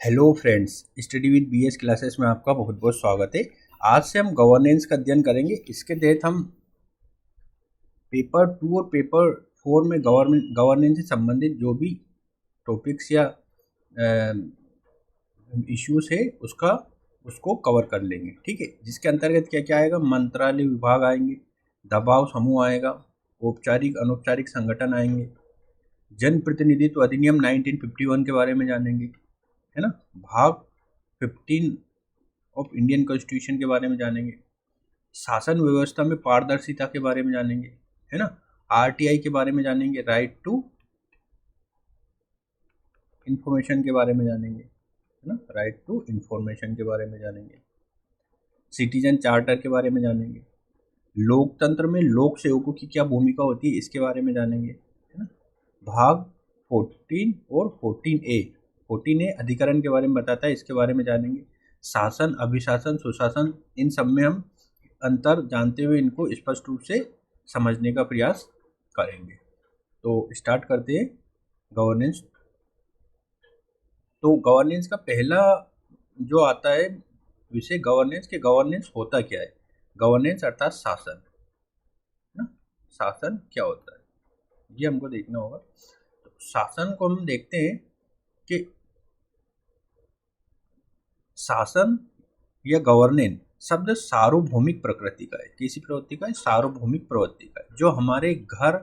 Hello friends, study with BS classes में आपका बहुत बहुत स्वागत है। आज से हम गवर्नेंस का अध्ययन करेंगे। इसके तहत हम पेपर 2 और पेपर 4 में गवर्नेंस से संबंधित जो भी टॉपिक्स या इश्यूज है उसको कवर कर लेंगे। ठीक है, जिसके अंतर्गत क्या क्या आएगा? मंत्रालय विभाग आएंगे, दबाव समूह आएगा, औपचारिक अनौपचारिक संगठन आएंगे, जन प्रतिनिधित्व अधिनियम 1951 के बारे में जानेंगे, है ना। भाग 15 ऑफ इंडियन कॉन्स्टिट्यूशन के बारे में जानेंगे, शासन व्यवस्था में पारदर्शिता के बारे में जानेंगे, है ना। आरटीआई के बारे में जानेंगे, राइट टू इंफॉर्मेशन के बारे में जानेंगे, है ना, राइट टू इंफॉर्मेशन के बारे में जानेंगे, सिटीजन चार्टर के बारे में जानेंगे, लोकतंत्र में लोक सेवकों की क्या भूमिका होती है इसके बारे में जानेंगे, है ना। भाग 14 और 14A अधिकरण के बारे में बताता है, इसके बारे में जानेंगे। शासन, अभिशासन, सुशासन, इन सब में हम अंतर जानते हुए इनको स्पष्ट रूप से समझने का प्रयास करेंगे। तो स्टार्ट करते हैं गवर्नेंस। तो गवर्नेंस का पहला जो आता है विषय गवर्नेंस के, गवर्नेंस होता क्या है? गवर्नेंस अर्थात शासन, ना। शासन क्या होता है ये हमको देखना होगा। तो शासन को हम देखते हैं कि शासन या गवर्नेंस शब्द सार्वभौमिक प्रकृति का है। किसी प्रवृत्ति का है? सार्वभौमिक प्रवृत्ति का है, जो हमारे घर,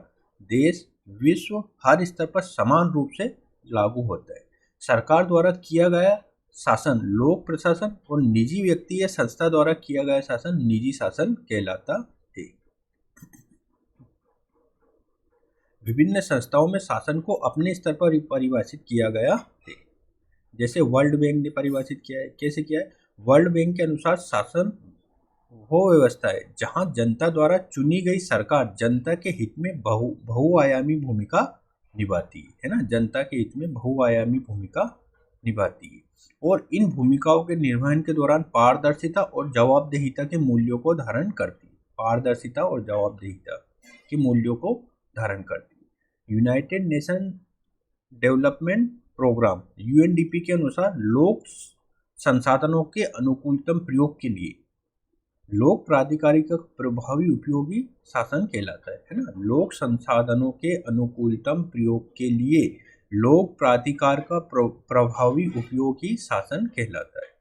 देश, विश्व हर स्तर पर समान रूप से लागू होता है। सरकार द्वारा किया गया शासन लोक प्रशासन और निजी व्यक्ति या संस्था द्वारा किया गया शासन निजी शासन कहलाता है। विभिन्न संस्थाओं में शासन को अपने स्तर पर परिभाषित किया गया है। जैसे वर्ल्ड बैंक ने परिभाषित किया है। कैसे किया है? वर्ल्ड बैंक के अनुसार शासन वो व्यवस्था है जहां जनता द्वारा चुनी गई सरकार जनता के हित में बहुआयामी भूमिका निभाती है ना। जनता के हित में बहुआयामी भूमिका निभाती है और इन भूमिकाओं के निर्वहन के दौरान पारदर्शिता और जवाबदेहिता के मूल्यों को धारण करती है। पारदर्शिता और जवाबदेहिता के मूल्यों को धारण करती है। United nation development programme UNDP के अनुसार लोक संसाधनों के अनुकूलतम प्रयोग के लिए लोक प्राधिकारी का प्रभावी उपयोगी शासन कहलाता है ना। लोक संसाधनों के अनुकूलतम प्रयोग के लिए लोक प्राधिकार का प्रभावी उपयोगी शासन कहलाता है।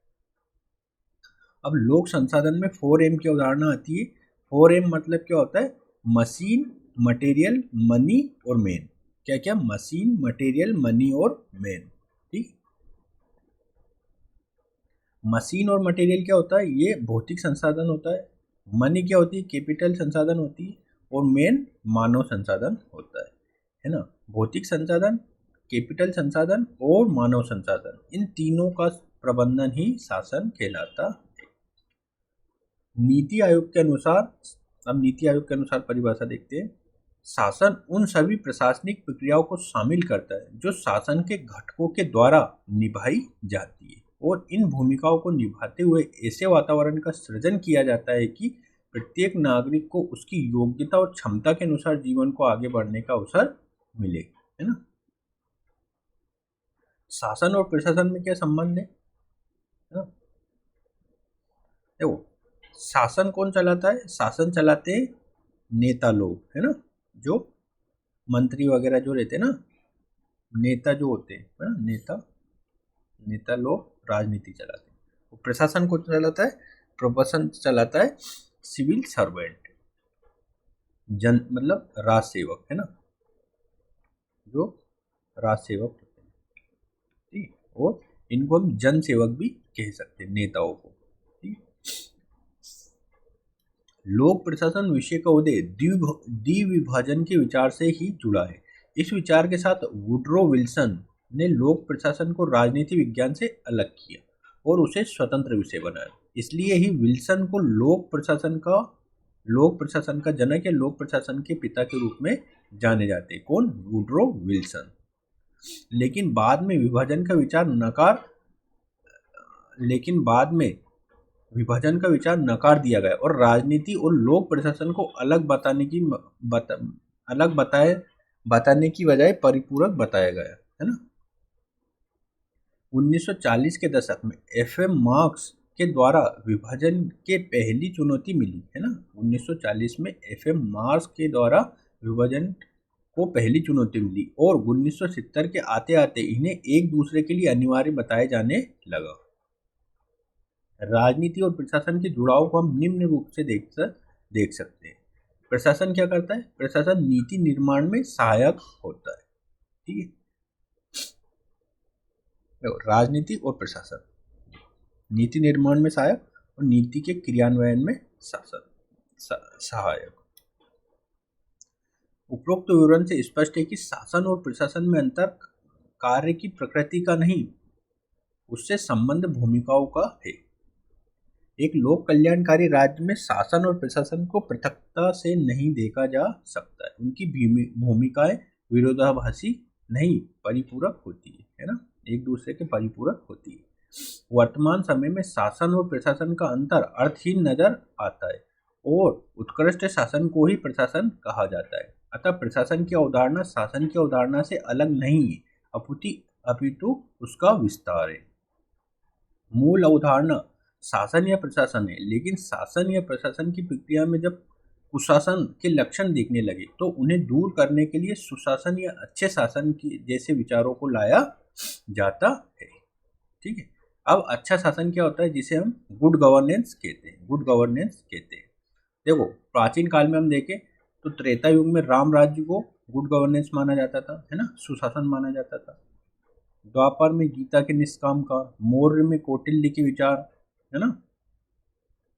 अब लोक संसाधन में 4M की अवधारणा आती है। 4M मतलब क्या होता है? मशीन, मटेरियल, मनी और मैन। क्या क्या? मशीन, मटेरियल, मनी और मैन। ठीक। मशीन और मटेरियल क्या होता है? ये भौतिक संसाधन होता है। मनी क्या होती है? कैपिटल संसाधन होती है। और मैन मानव संसाधन होता है ना। भौतिक संसाधन, कैपिटल संसाधन और मानव संसाधन, इन तीनों का प्रबंधन ही शासन कहलाता है। नीति आयोग के अनुसार, अब नीति आयोग के अनुसार परिभाषा देखते हैं। शासन उन सभी प्रशासनिक प्रक्रियाओं को शामिल करता है जो शासन के घटकों के द्वारा निभाई जाती है और इन भूमिकाओं को निभाते हुए ऐसे वातावरण का सृजन किया जाता है कि प्रत्येक नागरिक को उसकी योग्यता और क्षमता के अनुसार जीवन को आगे बढ़ने का अवसर मिले, है ना। शासन और प्रशासन में क्या संबंध है ना? देखो, शासन कौन चलाता है? शासन चलाते हैं नेता लोग, है ना। जो मंत्री वगैरह जो रहते हैं ना, नेता जो होते हैं, है ना, नेता लोग राजनीति चलाते हैं। प्रशासन को चलाता है, प्रशासन चलाता है सिविल सर्वेंट, जन मतलब राज सेवक, है ना, जो राज सेवक होते हैं। ठीक। और इनको हम जन सेवक भी कह सकते हैं, नेताओं को। ठीक। लोक प्रशासन विषय का उदय द्विविभाजन के विचार से ही जुड़ा है। इस विचार के साथ वुड्रो विल्सन ने लोक प्रशासन को राजनीति विज्ञान से अलग किया और उसे स्वतंत्र विषय बनाया। इसलिए ही विल्सन को लोक प्रशासन का जनक या लोक प्रशासन के पिता के रूप में जाने जाते हैं। कौन? Woodrow Wilson. लेकिन बाद में विभाजन का विचार नकार दिया गया और राजनीति और लोक प्रशासन को अलग बताने की बजाय परिपूरक बताया गया, है ना। 1940 के दशक में एफएम मार्क्स के द्वारा विभाजन के पहली चुनौती मिली है ना। 1940 में एफएम मार्क्स के द्वारा विभाजन को पहली चुनौती मिली और 1970 के आते आते इन्हें एक दूसरे के लिए अनिवार्य बताए जाने लगा। राजनीति और प्रशासन के जुड़ाव को हम निम्न रूप से देख सकते हैं। प्रशासन क्या करता है? प्रशासन नीति निर्माण में सहायक होता है। ठीक है, राजनीति और प्रशासन नीति निर्माण में सहायक और नीति के क्रियान्वयन में सहायक। उपरोक्त विवरण से स्पष्ट है कि शासन और प्रशासन में अंतर कार्य की प्रकृति का नहीं, उससे संबंध भूमिकाओं का है। एक लोक कल्याणकारी राज्य में शासन और प्रशासन को पृथकता से नहीं देखा जा सकता है। उनकी भूमिकाएं विरोधाभासी नहीं, परिपूरक होती है ना, एक दूसरे के परिपूरक होती है। वर्तमान समय में शासन और प्रशासन का अंतर अर्थहीन नजर आता है और उत्कृष्ट शासन को ही प्रशासन कहा जाता है। अतः प्रशासन की अवधारणा शासन की अवधारणा से अलग नहीं है, अपितु उसका विस्तार है। मूल अवधारणा शासन या प्रशासन है, लेकिन शासन या प्रशासन की प्रक्रिया में जब कुशासन के लक्षण दिखने लगे तो उन्हें दूर करने के लिए सुशासन या अच्छे शासन की जैसे विचारों को लाया जाता है। ठीक है, अब अच्छा शासन क्या होता है, जिसे हम गुड गवर्नेंस कहते हैं। गुड गवर्नेंस कहते हैं। देखो, प्राचीन काल में हम देखें तो त्रेता युग में राम राज्य को गुड गवर्नेंस माना जाता था, है ना, सुशासन माना जाता था। द्वापर में गीता के निष्काम का, मौर्य में कौटिल्य के विचार, है ना,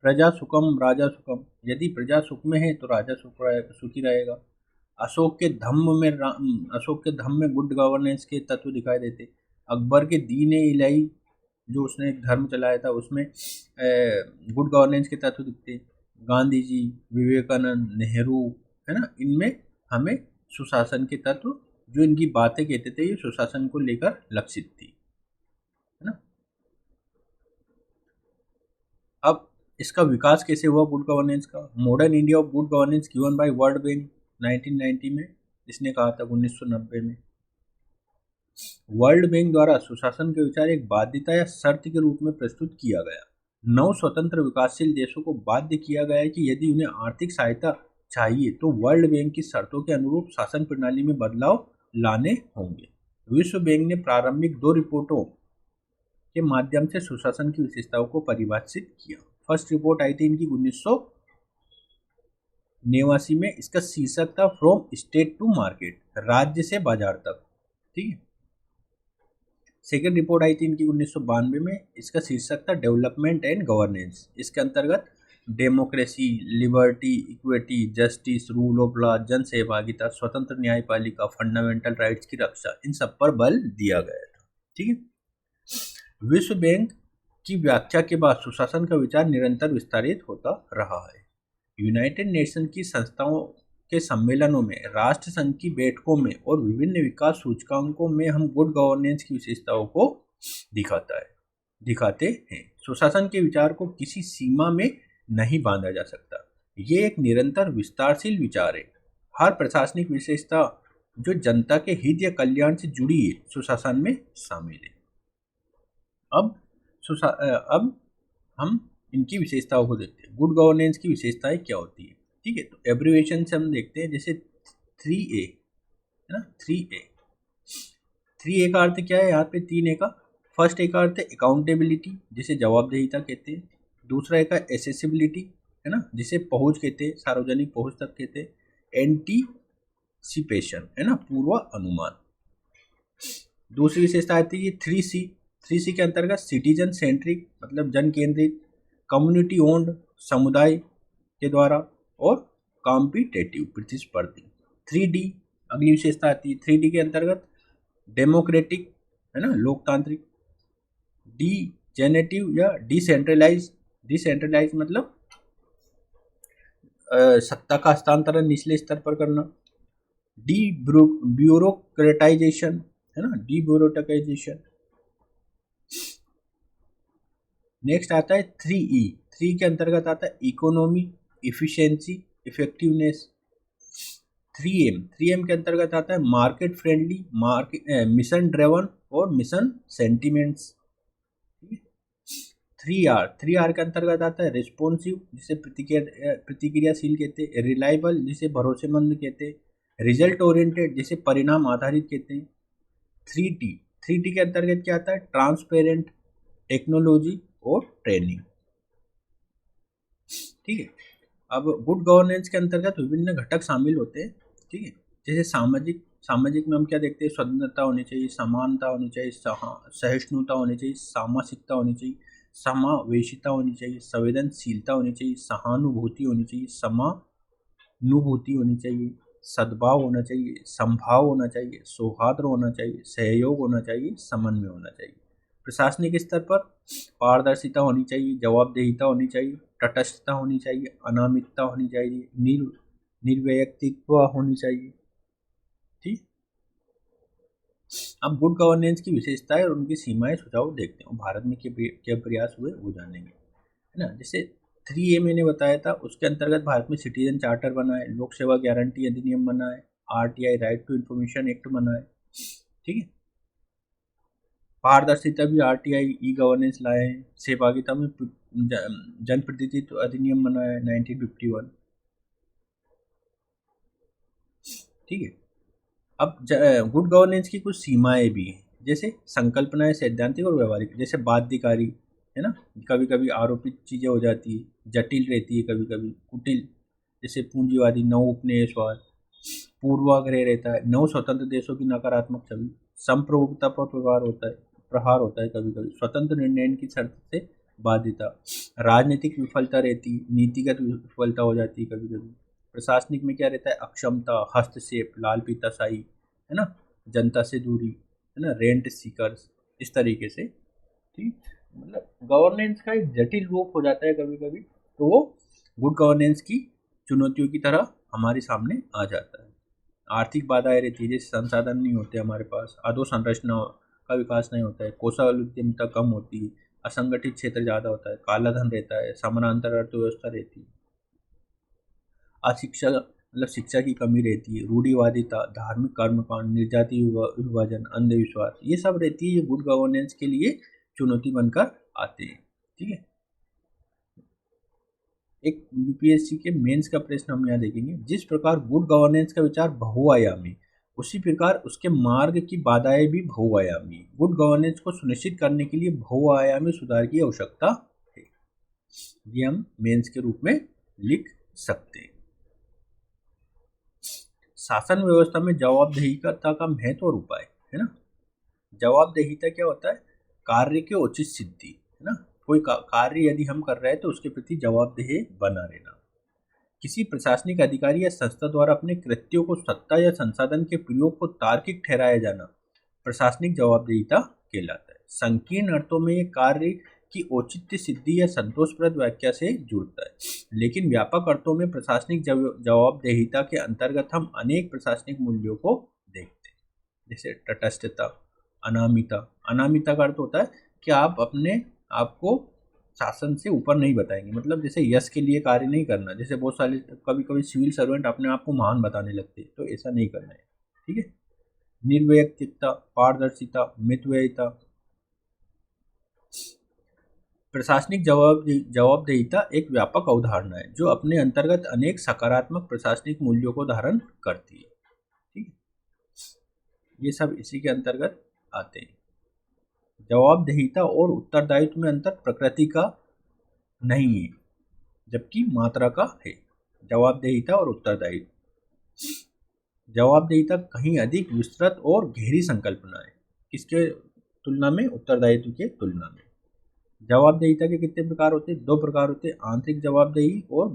प्रजा सुखम राजा सुखम, यदि प्रजा सुख में है तो राजा सुखी रहेगा। अशोक के धम्म में गुड गवर्नेंस के तत्व दिखाई देते। अकबर के दीन इलाही जो उसने एक धर्म चलाया था उसमें गुड गवर्नेंस के तत्व दिखते। गांधी जी, विवेकानंद, नेहरू, है ना, इनमें हमें सुशासन के तत्व, जो इनकी बातें कहते थे, ये सुशासन को लेकर लक्षित थी, है ना। अब इसका विकास कैसे हुआ गुड गवर्नेंस का? Modern India of good governance given by world bank 1990 में इसने कहा था, 1990 में। वर्ल्ड बैंक द्वारा सुशासन के विचार एक बाध्यता या शर्त के रूप में प्रस्तुत किया गया। 9 स्वतंत्र विकासशील देशों को बाध्य किया गया है कि यदि उन्हें आर्थिक सहायता चाहिए तो वर्ल्ड बैंक की शर्तों के अनुरूप शासन प्रणाली में बदलाव लाने होंगे। विश्व बैंक ने प्रारंभिक 2 रिपोर्टों के माध्यम से सुशासन की विशेषताओं को परिभाषित किया। फर्स्ट रिपोर्ट आई थी इनकी 1989 में। इसका शीर्षक था फ्रॉम स्टेट टू मार्केट, राज्य से बाजार तक। ठीक है। सेकेंड रिपोर्ट आई थी इनकी 1992 में। इसका शीर्षक था डेवलपमेंट एंड गवर्नेंस। इसके अंतर्गत democracy, liberty, equity, justice, rule of law, जन सहभागिता, स्वतंत्र न्यायपालिका, फंडामेंटल राइट्स की रक्षा, इन सब पर बल दिया गया था। ठीक है। विश्व बैंक की व्याख्या के बाद सुशासन का विचार निरंतर विस्तारित होता रहा है। यूनाइटेड नेशन की संस्थाओं के सम्मेलनों में, राष्ट्र संघ की बैठकों में और विभिन्न विकास सूचकांकों में हम गुड गवर्नेंस की विशेषताओं को दिखाते हैं। सुशासन के विचार को किसी सीमा में नहीं बांधा जा सकता। ये एक निरंतर विस्तारशील विचार है। हर प्रशासनिक विशेषता जो जनता के हित या कल्याण से जुड़ी है सुशासन में शामिल है। अब हम इनकी विशेषताओं को देखते हैं। गुड गवर्नेंस की विशेषताएं क्या होती है? ठीक है, तो एब्रिविएशन से हम देखते हैं, जैसे 3A है ना, 3A का अर्थ क्या है? यहाँ पे 3A का फर्स्ट A का अर्थ है अकाउंटेबिलिटी, जिसे जवाबदेहिता कहते हैं। दूसरा A का एसेसिबिलिटी, है ना, जिसे पहुंच कहते हैं, सार्वजनिक पहुंच तक कहते हैं। एंटीसिपेशन, है ना, पूर्व अनुमान। दूसरी विशेषता आती है 3C के अंतर्गत सिटीजन सेंट्रिक, मतलब जन केंद्रित, कम्युनिटी ओन्ड, समुदाय के द्वारा, और कॉम्पिटेटिव, प्रतिस्पर्धी। 3D अगली विशेषता आती है। 3D के अंतर्गत डेमोक्रेटिक, है ना, लोकतांत्रिक, डीजेनेटिव या डिसेंट्रलाइज मतलब सत्ता का हस्तांतरण निचले स्तर पर करना। ब्यूरोक्रेटाइजेशन, है ना, डीब्यूरोक्रेटाइजेशन। नेक्स्ट आता है 3E। 3 के अंतर्गत आता है इकोनॉमी, इफिशिएंसी, इफेक्टिवनेस। 3M के अंतर्गत आता है मार्केट फ्रेंडली, मिशन ड्रेवन और मिशन सेंटिमेंट्स। 3R के अंतर्गत आता है रिस्पॉन्सिव, जिसे प्रतिक्रियाशील कहते हैं, रिलायबल जिसे भरोसेमंद कहते हैं, रिजल्ट ओरिएंटेड जिसे परिणाम आधारित कहते हैं। 3T के अंतर्गत क्या आता है ट्रांसपेरेंट, टेक्नोलॉजी और ट्रेनिंग। ठीक है, अब गुड गवर्नेंस के अंतर्गत विभिन्न घटक शामिल होते हैं। ठीक है, जैसे सामाजिक में हम क्या देखते हैं, स्वतंत्रता होनी चाहिए, समानता होनी चाहिए, सहिष्णुता होनी चाहिए, सामासिकता होनी चाहिए, समावेशिता होनी चाहिए, संवेदनशीलता होनी चाहिए, सहानुभूति होनी चाहिए, समानुभूति होनी चाहिए, सद्भाव होना चाहिए, संभाव होना चाहिए, सौहार्द होना चाहिए, सहयोग होना चाहिए, समन्वय होना चाहिए। प्रशासनिक स्तर पर पारदर्शिता होनी चाहिए, जवाबदेहिता होनी चाहिए, तटस्थता होनी चाहिए, अनामिकता होनी चाहिए, निर्वैयक्तित्व होनी चाहिए। ठीक, अब गुड गवर्नेंस की विशेषताएं और उनकी सीमाएं सुझाव देखते हैं। भारत में क्या प्रयास हुए वो जानेंगे, है ना। जैसे 3A मैंने बताया था, उसके अंतर्गत भारत में सिटीजन चार्टर बना है, लोक सेवा गारंटी अधिनियम बना है, RTI right to information act बना है। ठीक है, पारदर्शिता भी RTI ई गवर्नेंस लाए हैं, सहभागिता में जनप्रतिनिधित्व अधिनियम बना है 1951। ठीक है, अब गुड गवर्नेंस की कुछ सीमाएं भी हैं, जैसे संकल्पनाएं सैद्धांतिक और व्यवहारिक, जैसे बाध्यकारी, है ना, कभी कभी आरोपित चीज़ें हो जाती है, जटिल रहती है, कभी कभी कुटिल, जैसे पूंजीवादी, नव उपनिवेशवाद, पूर्वाग्रह रहता है, नव स्वतंत्र देशों की नकारात्मक छवि, संप्रभुता पर प्रहार होता है कभी कभी, स्वतंत्र निर्णय की शर्त से बाध्यता, राजनीतिक विफलता रहती है, नीतिगत विफलता हो जाती है कभी कभी। प्रशासनिक में क्या रहता है, अक्षमता, हस्तक्षेप, लाल फीताशाही, है ना, जनता से दूरी, है ना, रेंट सीकर्स, इस तरीके से। ठीक, मतलब गवर्नेंस का एक जटिल रूप हो जाता है कभी कभी, तो वो गुड गवर्नेंस की चुनौतियों की तरह हमारे सामने आ जाता है। आर्थिक बाधाएं रहती है, जैसे संसाधन नहीं होते हमारे पास, अधोसंरचना का विकास नहीं होता है, कौशल उद्यमिता कम होती है, असंगठित क्षेत्र ज़्यादा होता है, काला धन रहता है, समानांतर अर्थव्यवस्था रहती है, अशिक्षा मतलब शिक्षा की कमी रहती है, रूढ़िवादिता, धार्मिक कर्मकांड, निर्जाति विभाजन, अंधविश्वास, ये सब रहती है, ये गुड गवर्नेंस के लिए चुनौती बनकर आते हैं। ठीक है, एक UPSC के मेंस का प्रश्न हम यहाँ देखेंगे, जिस प्रकार गुड गवर्नेंस का विचार बहुआयामी, उसी प्रकार उसके मार्ग की बाधाएं भी बहुआयामी। गुड गवर्नेंस को सुनिश्चित करने के लिए बहुआयामी सुधार की आवश्यकता है, ये हम मेंस के रूप में लिख सकते हैं। शासन व्यवस्था में जवाबदेहिता का महत्व और उपाय, है ना। जवाबदेहिता क्या होता है, कार्य के उचित सिद्धि, है ना, कोई कार्य यदि हम कर रहे हैं तो उसके प्रति जवाबदेह बना रहना। किसी प्रशासनिक अधिकारी या संस्था द्वारा अपने कृत्यों को सत्ता या संसाधन के प्रयोग को तार्किक ठहराया जाना प्रशासनिक जवाबदेहिता कहलाता है। संकीर्ण अर्थों में ये कार्य की औचित्य सिद्धि या संतोषप्रद व्याख्या से जुड़ता है, लेकिन व्यापक अर्थों में प्रशासनिक जवाबदेहिता के अंतर्गत हम अनेक प्रशासनिक मूल्यों को देखते हैं, जैसे तटस्थता, अनामिता का अर्थ होता है कि आप अपने आप को शासन से ऊपर नहीं बताएंगे, मतलब जैसे यश के लिए कार्य नहीं करना, जैसे बहुत सारे कभी कभी सिविल सर्वेंट अपने आप को महान बताने लगते हैं, तो ऐसा नहीं करना है। ठीक है, निर्वैयक्तिकता, पारदर्शिता, मितव्ययिता। प्रशासनिक जवाबदेहिता एक व्यापक अवधारणा है जो अपने अंतर्गत अनेक सकारात्मक प्रशासनिक मूल्यों को धारण करती है। ठीक है, ये सब इसी के अंतर्गत आते हैं। जवाबदेहिता और उत्तरदायित्व में अंतर प्रकृति का नहीं है, जबकि मात्रा का है। जवाबदेहिता और उत्तरदायित्व, जवाबदेहिता कहीं अधिक विस्तृत और गहरी संकल्पना है, किसके तुलना में, उत्तरदायित्व के तुलना में। जवाबदेहिता के कितने प्रकार होते हैं, 2 प्रकार होते हैं, आंतरिक जवाबदेही और